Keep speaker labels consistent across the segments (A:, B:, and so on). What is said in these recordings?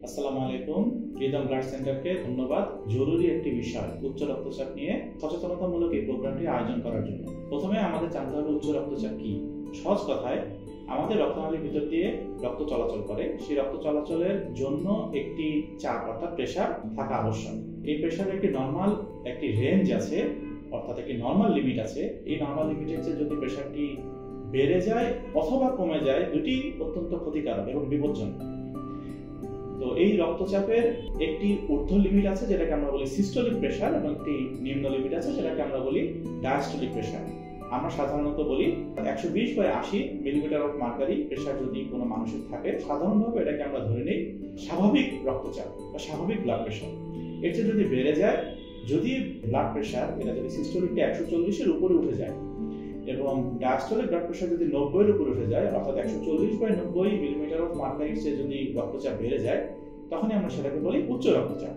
A: আসসালামু আলাইকুম। Freedom blood সেন্টারকে ধন্যবাদ জরুরি একটি বিষয় উচ্চ রক্তচাপ নিয়ে সচেতনতামূলক এই প্রোগ্রামটি আয়োজন করার জন্য। প্রথমে আমাদের জানতে হবে উচ্চ রক্তচাপ কি। সহজ কথায় আমাদের রক্তনালীর ভিতর দিয়ে রক্ত চলাচল করে, সেই রক্ত চলাচলের জন্য একটি চাপ অর্থাৎ প্রেসার থাকা আবশ্যক। এই প্রেসারের একটি নর্মাল একটি রেঞ্জ আছে, অর্থাৎ একটি নর্মাল লিমিট আছে। এই নর্মাল লিমিটের চেয়ে যদি প্রেসারটি বেড়ে যায় অথবা কমে যায়, দুটি অত্যন্ত ক্ষতিকারক এবং বিপজ্জনক। তো এই রক্তচাপের একটি ঊর্ধ্ব লিমিট আছে যেটাকে আমরা বলি সিস্টোলিক প্রেসার, এবং একটি নিম্ন লিমিট আছে যেটাকে আমরা বলি ডায়াস্টোলিক প্রেসার। আমরা সাধারণত বলি 120/80 মিলিমিটার অফ মার্কারি প্রেসার যদি কোনো মানুষের থাকে, সাধারণভাবে এটাকে আমরা ধরে নিই স্বাভাবিক রক্তচাপ বা স্বাভাবিক ব্লাড প্রেসার। এর চেয়ে যদি বেড়ে যায়, যদি ব্লাড প্রেসার এটা যদি সিস্টোলিকটা 140-এর উপরে উঠে যায় এবং ডায়াস্টোলিক ব্লাড প্রেসার যদি 90-এর উপরে উঠে যায়, অর্থাৎ 140/90 মিলিমিটার অফ মার্কারির চেয়ে যদি রক্তচাপ বেড়ে যায়, তখনই আমরা সেটাকে বলি উচ্চ রক্তচাপ।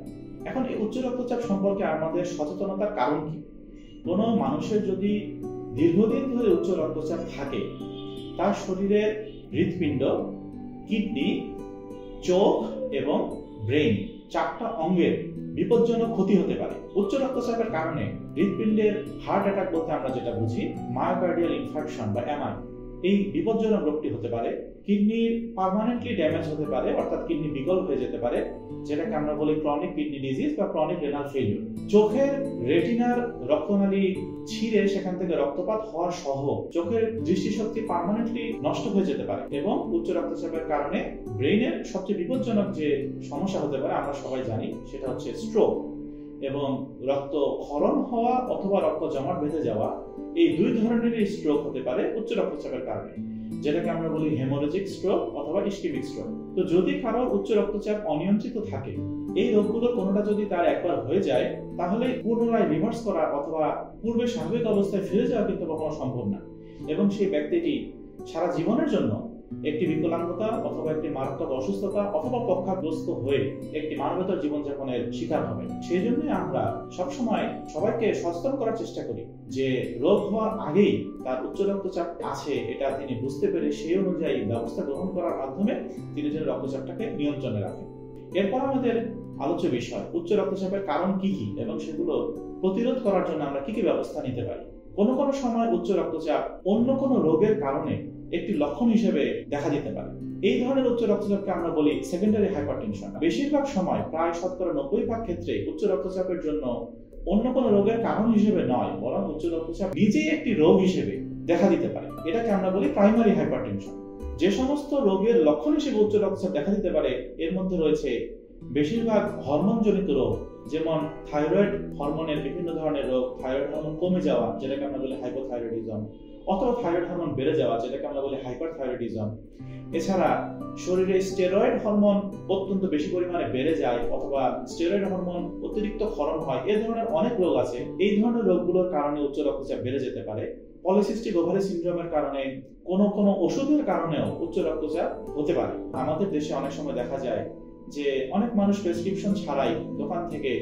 A: এখন এই উচ্চ রক্তচাপ সম্পর্কে আমাদের সচেতনতার কারণ কি? কোনো মানুষের যদি দীর্ঘদিন ধরে উচ্চ রক্তচাপ থাকে, তার শরীরের হৃৎপিণ্ড, কিডনি, চোখ এবং ব্রেন, 4টা অঙ্গের বিপজ্জনক ক্ষতি হতে পারে। উচ্চ রক্তচাপের কারণে হৃৎপিণ্ডের হার্ট অ্যাটাক বলতে আমরা যেটা বুঝি মায়োকার্ডিয়াল ইনফার্কশন বা এমআই, এই বিপজ্জনক রোগটি হতে পারে। কিডনির পার্মানেন্টলি ড্যামেজ হতে পারে, অর্থাৎ কিডনি বিকল হয়ে যেতে পারে, যেটাকে আমরা বলি ক্রনিক কিডনি ডিজিজ বা ক্রনিক রেনাল ফেলিউর। চোখের রেটিনার রক্তনালী ছিঁড়ে সেখান থেকে রক্তপাত হওয়া সহ চোখের দৃষ্টিশক্তি পার্মানেন্টলি নষ্ট হয়ে যেতে পারে। এবং উচ্চ রক্তচাপের কারণে ব্রেইনের সবচেয়ে বিপজ্জনক যে সমস্যা হতে পারে আমরা সবাই জানি, সেটা হচ্ছে স্ট্রোক। এবং রক্ত ক্ষরণ হওয়া অথবা রক্ত জমাট বেঁধে যাওয়া, এই দুই ধরনেরই স্ট্রোক হতে পারে উচ্চ রক্তচাপের কারণে, যেটাকে আমরা বলি হেমোরেজিক স্ট্রোক অথবা ইসকেমিক স্ট্রোক। তো যদি কারো উচ্চ রক্তচাপ অনিয়ন্ত্রিত থাকে, এই রোগগুলোর কোনোটা যদি তার একবার হয়ে যায়, তাহলে পুনরায় রিভার্স করা অথবা পূর্বে স্বাভাবিক অবস্থায় ফিরে যাওয়া কিন্তু কখনো সম্ভব না। এবং সেই ব্যক্তিটি সারা জীবনের জন্য একটি বিকলাঙ্গতা অথবা একটি মারাত্মক অসুস্থতা অথবা পক্ষাগ্রস্ত হয়ে একটি মানবেতর জীবনযাপনের শিকার হবে। সেই জন্য আমরা সবসময় সবাইকে সচেতন করার চেষ্টা করি যে রোগ হওয়ার আগেই তার উচ্চ রক্তচাপ আছে এটা তিনি বুঝতে পেরে সেই অনুযায়ী ব্যবস্থা গ্রহণ করার মাধ্যমে তিনি যেন রক্তচাপটাকে নিয়ন্ত্রণে রাখেন। এরপর আমাদের আলোচ্য বিষয় উচ্চ রক্তচাপের কারণ কি কি এবং সেগুলো প্রতিরোধ করার জন্য আমরা কি কি ব্যবস্থা নিতে পারি। কোনো কোনো সময় উচ্চ রক্তচাপ অন্য কোনো রোগের কারণে একটি লক্ষণ হিসেবে দেখা যেতে পারে। এই ধরনের উচ্চ রক্তচাপকে আমরা বলি সেকেন্ডারি হাইপারটেনশন। বেশিরভাগ সময় প্রায় 90% ক্ষেত্রে উচ্চ রক্তচাপের জন্য অন্য কোনো রোগের কারণ হিসেবে নয়, বরং উচ্চ রক্তচাপ নিজেই একটি রোগ হিসেবে দেখা দিতে পারে। এটাকে আমরা বলি প্রাইমারি হাইপারটেনশন। যে সমস্ত রোগের লক্ষণ হিসেবে উচ্চ রক্তচাপ দেখা দিতে পারে, এর মধ্যে রয়েছে বেশিরভাগ হরমোনজনিত রোগ, যেমন থাইরয়েড হরমোনের বিভিন্ন ধরনের রোগ, থাইরয়েড হরমোন কমে যাওয়া যেটাকে আমরা বলি হাইপোথাইরয়েডিজম, অথবা থাইরয়েড হরমোন বেড়ে যাওয়া যেটাকে আমরা বলি হাইপারথাইরয়েডিজম। এছাড়া শরীরে স্টেরয়েড হরমোন অত্যন্ত বেশি পরিমাণে বেড়ে যায় অথবা স্টেরয়েড হরমোন অতিরিক্ত ক্ষরণ হয়, এই ধরনের অনেক রোগ আছে। এই ধরনের রোগগুলোর কারণে উচ্চ রক্তচাপ বেড়ে যেতে পারে। পলিসিস্টিক ওভারি সিনড্রোমের কারণে, কোনো ওষুধের কারণেও উচ্চ রক্তচাপ হতে পারে। আমাদের দেশে অনেক সময় দেখা যায় যে অনেক মানুষ প্রেসক্রিপশন ছাড়াই দোকান থেকে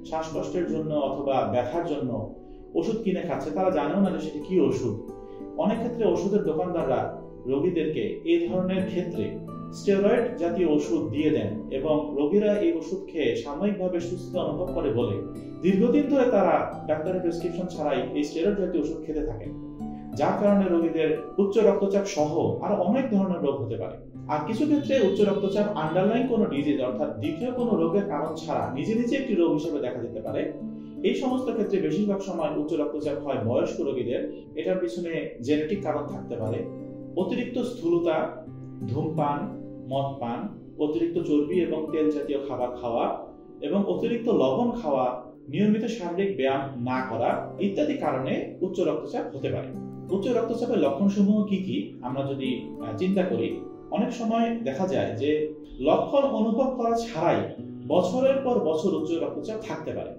A: শ্বাসকষ্টের জন্য অথবা ব্যথার জন্য ওষুধ কিনে খাচ্ছে, তারা জানেও না যে সেটি কি ওষুধ। অনেক ক্ষেত্রে ওষুধের দোকানদাররা রোগীদেরকে এই ধরনের ক্ষেত্রে স্টেরয়েড জাতীয় ওষুধ দিয়ে দেন এবং রোগীরা এই ওষুধ খেয়ে সাময়িকভাবে সুস্থ অনুভব করে বলে দীর্ঘদিন ধরে তারা ডাক্তারের প্রেসক্রিপশন ছাড়াই এই স্টেরয়েড জাতীয় ওষুধ খেতে থাকেন, যার কারণে রোগীদের উচ্চ রক্তচাপ সহ আরো অনেক ধরনের রোগ হতে পারে। আর কিছু ক্ষেত্রে উচ্চ রক্তচাপ আন্ডারলাইন কোনো ডিজিজ অর্থাৎ দ্বিতীয় কোনো রোগের কারণ ছাড়া নিজে নিজে একটি রোগ হিসেবে দেখা যেতে পারে। এই সমস্ত ক্ষেত্রে বেশিরভাগ সময় উচ্চ রক্তচাপ হয় বয়স্ক রোগীদের। এটার পিছনে জেনেটিক কারণ থাকতে পারে। অতিরিক্ত স্থূলতা, ধূমপান, মদ পান, অতিরিক্ত চর্বি এবং তেল জাতীয় খাবার খাওয়া এবং অতিরিক্ত লবণ খাওয়া, নিয়মিত শারীরিক ব্যায়াম না করা ইত্যাদি কারণে উচ্চ রক্তচাপ হতে পারে। উচ্চ রক্তচাপের লক্ষণসমূহ কি কি আমরা যদি চিন্তা করি, অনেক সময় দেখা যায় যে লক্ষণ অনুভব করা ছাড়াই বছরের পর বছর উচ্চ রক্তচাপ থাকতে পারে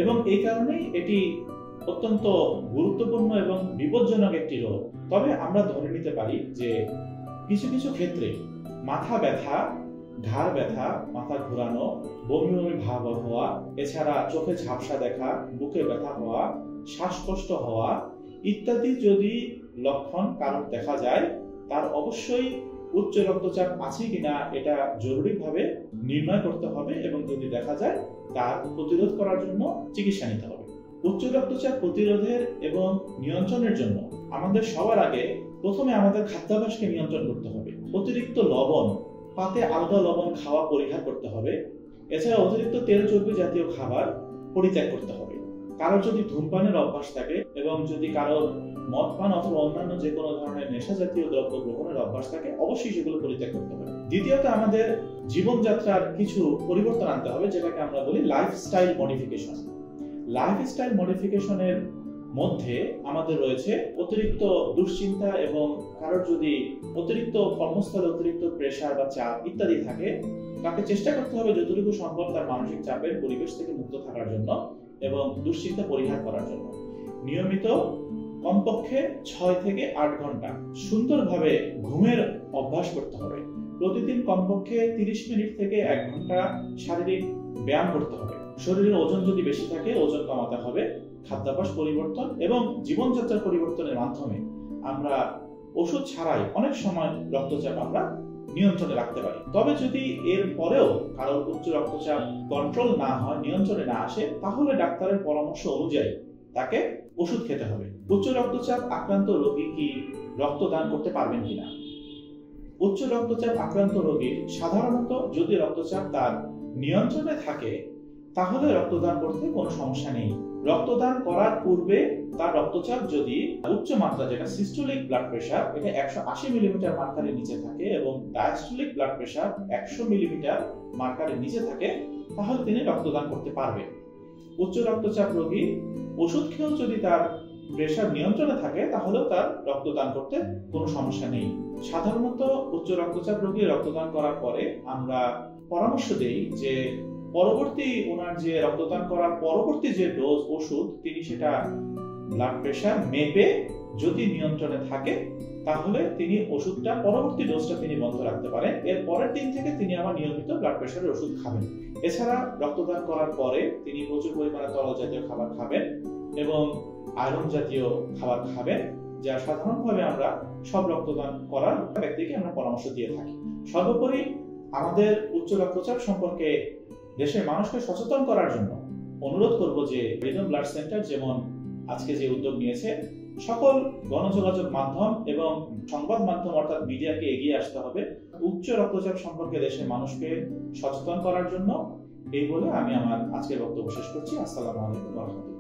A: এবং এই কারণেই এটি অত্যন্ত গুরুত্বপূর্ণ এবং বিপজ্জনক একটি রোগ। তবে আমরা ধরে নিতে পারি যে কিছু কিছু ক্ষেত্রে মাথা ব্যথা, ঘাড় ব্যথা, মাথা ঘোরানো, বমি বমি ভাব হওয়া, এছাড়া চোখে ঝাপসা দেখা, বুকে ব্যথা হওয়া, শ্বাসকষ্ট হওয়া ইত্যাদি যদি লক্ষণ কারণ দেখা যায়, তার অবশ্যই উচ্চ রক্তচাপ আছে কিনা এটা জরুরিভাবে নির্ণয় করতে হবে এবং যদি দেখা যায় তার প্রতিরোধ করার জন্য চিকিৎসা নিতে হবে। উচ্চ রক্তচাপ প্রতিরোধের এবং নিয়ন্ত্রণের জন্য আমাদের সবার আগে প্রথমে আমাদের খাদ্যাভ্যাসকে নিয়ন্ত্রণ করতে হবে। অতিরিক্ত লবণ, পাতে আলাদা লবণ খাওয়া পরিহার করতে হবে। এছাড়া অতিরিক্ত তেল চর্বি জাতীয় খাবার পরিত্যাগ করতে হবে। কারোর যদি ধূমপানের অভ্যাস থাকে এবং যদি কারোর মদ পান অথবা অন্যান্য যে কোনো ধরনের নেশা জাতীয় দ্রব্য গ্রহণের অভ্যাস থাকে, অবশ্যই সেগুলো পরিত্যাগ করতে হবে। দ্বিতীয়ত আমাদের জীবনযাত্রার কিছু পরিবর্তন আনতে হবে, যেটাকে আমরা বলি লাইফস্টাইল মডিফিকেশন। লাইফস্টাইল মডিফিকেশনের মধ্যে আমাদের রয়েছে অতিরিক্ত দুশ্চিন্তা এবং কারোর যদি অতিরিক্ত কর্মস্থলে অতিরিক্ত প্রেসার বা চাপ ইত্যাদি থাকে, তাকে চেষ্টা করতে হবে যতটুকু সম্ভব তার মানসিক চাপের পরিবেশ থেকে মুক্ত থাকার জন্য এবং দুশ্চিন্তা পরিহার করার জন্য নিয়মিত কমপক্ষে 6 থেকে 8 ঘন্টা সুন্দরভাবে ঘুমের অভ্যাস করতে হবে। প্রতিদিন কমপক্ষে 30 মিনিট থেকে 1 ঘন্টা শারীরিক ব্যায়াম করতে হবে। শরীরের ওজন যদি বেশি থাকে ওজন কমাতে হবে। খাদ্যাভ্যাস পরিবর্তন এবং জীবনযাত্রার পরিবর্তনের মাধ্যমে আমরা ওষুধ ছাড়াই অনেক সময় রক্তচাপ আমরা নিয়ন্ত্রণে রাখতে পারি। তবে যদি এর পরেও কারোর উচ্চ রক্তচাপ কন্ট্রোল না হয়, নিয়ন্ত্রণে না আসে, তাহলে ডাক্তারের পরামর্শ অনুযায়ী তাকে ওষুধ খেতে হবে। উচ্চ রক্তচাপ আক্রান্ত রোগী কি রক্তদান করতে পারবেন কিনা? উচ্চ রক্তচাপ আক্রান্ত রোগীর সাধারণত যদি রক্তচাপ তার নিয়ন্ত্রণে থাকে তাহলে রক্তদান করতে কোনো সমস্যা নেই। রক্তদান করার পূর্বে তার রক্তচাপ যদি উচ্চ মাত্রা, যেটা সিস্টোলিক ব্লাড প্রেসার, এটা 180 মিলিমিটার মার্কারের নিচে থাকে এবং ডায়াস্টোলিক ব্লাড প্রেসার 100 মিলিমিটার মার্কারের নিচে থাকে, তাহলে তিনি রক্তদান করতে পারবেন। উচ্চ রক্তচাপ রোগী ওষুধ খেয়েও যদি তার প্রেসার নিয়ন্ত্রণে থাকে তাহলেও তার রক্তদান করতে কোনো সমস্যা নেই। সাধারণত উচ্চ রক্তচাপ রোগী রক্তদান করার পরে আমরা পরামর্শ দেই যে পরবর্তী ওনার যে রক্তদান করার পরবর্তী যে ডোজ ওষুধ, তিনি সেটা ব্লাড প্রেসার মেপে যদি নিয়ন্ত্রণে থাকে তাহলে তিনি ওষুধটা পরবর্তী ডোজটা তিনি বন্ধ রাখতে পারেন। এর পরের দিন থেকে তিনি আবার নিয়মিত ব্লাড প্রেসারের ওষুধ খাবেন। এছাড়া রক্তদান করার পরে তিনি প্রচুর পরিমাণে তরল জাতীয় খাবার খাবেন এবং আয়রন জাতীয় খাবার খাবেন, যা সাধারণভাবে আমরা সব রক্তদান করার ব্যক্তিকে আমরা পরামর্শ দিয়ে থাকি। সর্বোপরি আমাদের উচ্চ রক্তচাপ সম্পর্কে দেশের মানুষকে সচেতন করার জন্য অনুরোধ করব যে রিদম ব্লাড সেন্টার যেমন আজকে যে উদ্যোগ নিয়েছে, সকল গণযোগাযোগ মাধ্যম এবং সংবাদ মাধ্যম অর্থাৎ মিডিয়াকে এগিয়ে আসতে হবে উচ্চ রক্তচাপ সম্পর্কে দেশের মানুষকে সচেতন করার জন্য। এই বলে আমি আমার আজকের বক্তব্য শেষ করছি। আসসালামু আলাইকুম ওয়া রাহমাতুল্লাহ।